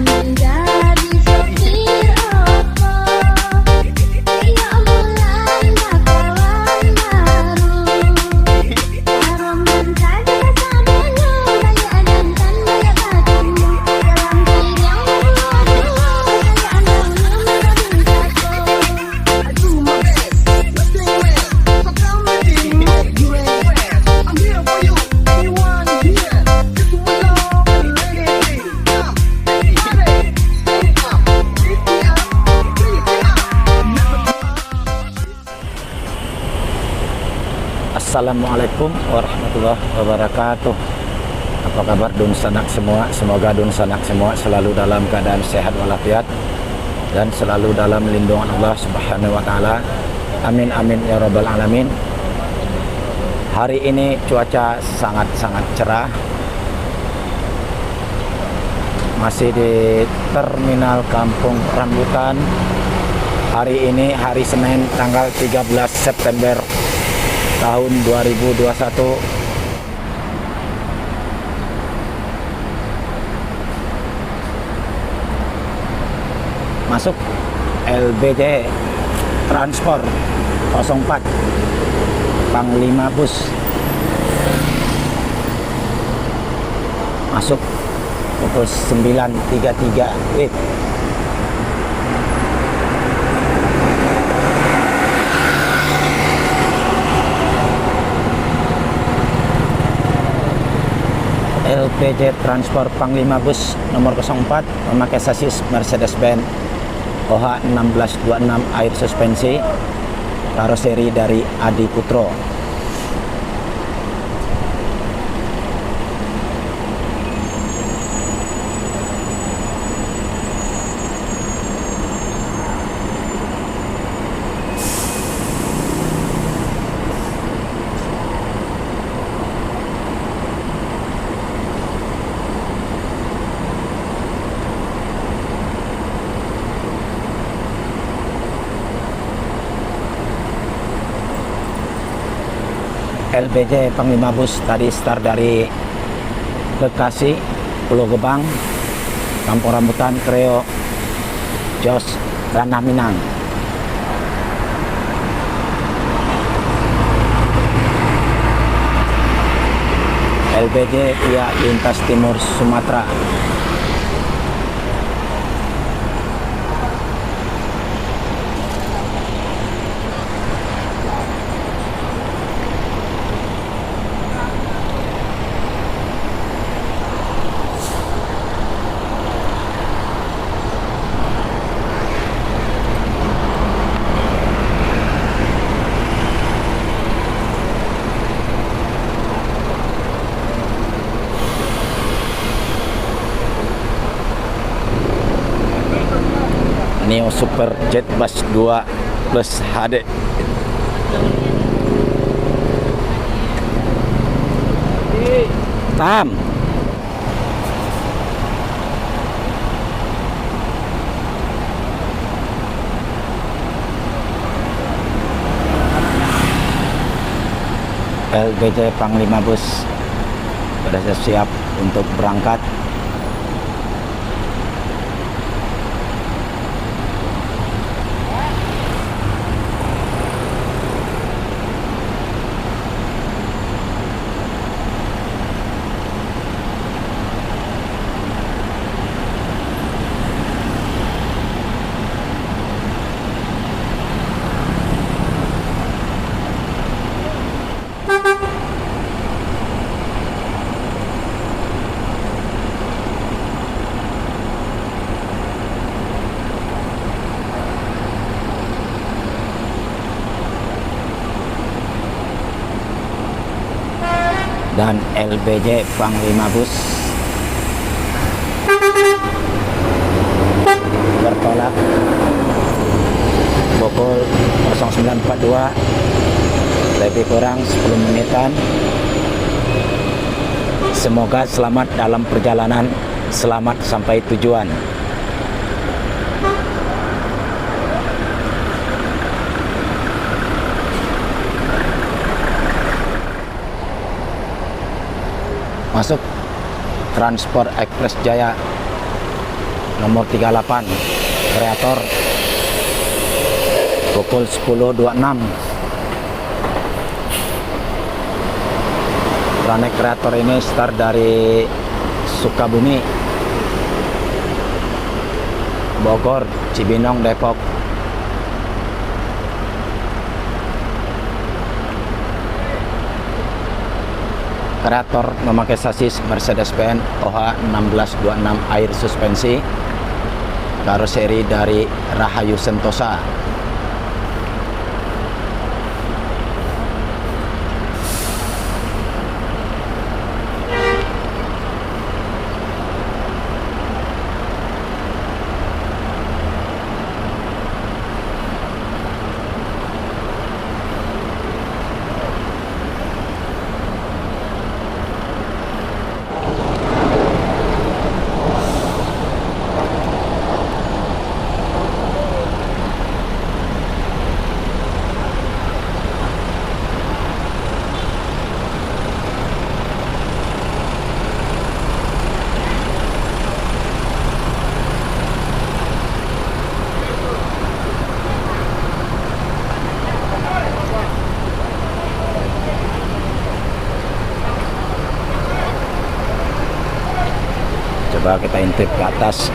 menjadi sopir Oppo. Ya bulan kawan baru, harum saja kasamu, saya adamkan banyak hatimu. Dalam sidang dua-dua, saya andalmu menjadi satu. I do my best, let's play well. So come with me, you ain't west. I'm here for you, anyone here. Just to belong and let it be. Come, everybody, stand up, lift me up, lift me up. Assalamualaikum warahmatullahi wabarakatuh. Apa kabar dun sanak semua? Semoga dun sanak semua selalu dalam keadaan sehat walafiat dan selalu dalam lindungan Allah Subhanahu wa taala. Amin amin ya rabbal alamin. Hari ini cuaca sangat-sangat cerah. Masih di Terminal Kampung Rambutan. Hari ini hari Senin tanggal 13 September tahun 2021. Masuk LBJ Transport 04 Panglima Bus. Masuk pukul 9.33 WIB. LPJ Transport Panglima Bus nomor 04 memakai sasis Mercedes-Benz OH 1626 air suspensi, karoseri dari Adi Putro. LPJ Panglima Bus tadi start dari Bekasi, Pulau Gebang, Kampung Rambutan, Kreo, Jos, Ranah Minang. LPJ via lintas timur Sumatera. Neo Super Jet Bus 2 Plus HD. Tam. LBJ Panglima Bus sudah siap untuk berangkat. Dan LBJ Panglima Bus bertolak pukul 09.42, lebih kurang 10 menitan. Semoga selamat dalam perjalanan, selamat sampai tujuan. Masuk Transport Express Jaya nomor 38 kreator pukul 10.26. Trayek kreator ini start dari Sukabumi, Bogor, Cibinong, Depok. Kreator memakai sasis Mercedes-Benz OH 1626 air suspensi, karoseri dari Rahayu Sentosa. Coba kita intip ke atas.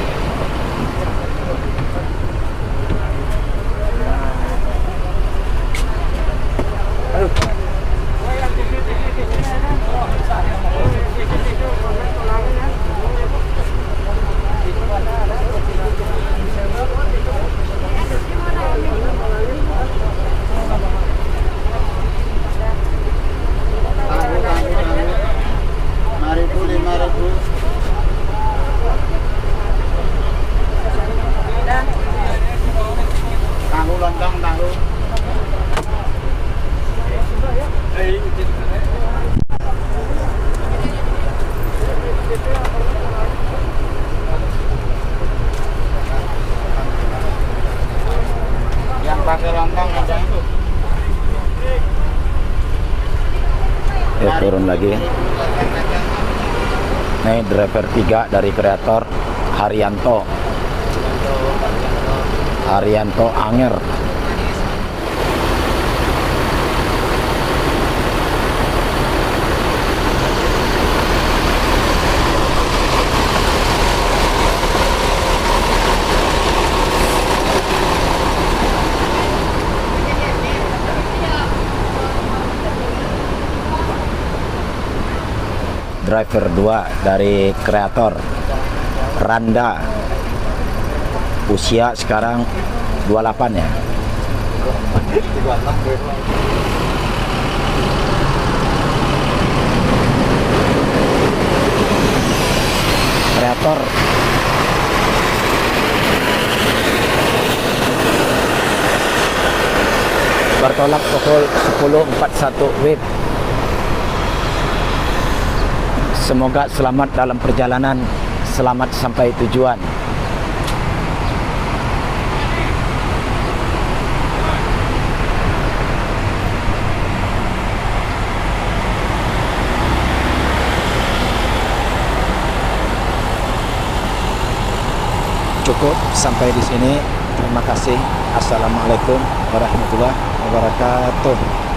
Tahu lontong tahu. Yang pakai lontong ada. Ya, turun lagi. Nih driver 3 dari kreator Haryanto Anger. Driver 2 dari kreator Randa, usia sekarang 28 ya. Kreator bertolak pukul 10.41 WIB. Semoga selamat dalam perjalanan, selamat sampai tujuan. Cukup sampai di sini. Terima kasih. Assalamualaikum warahmatullahi wabarakatuh.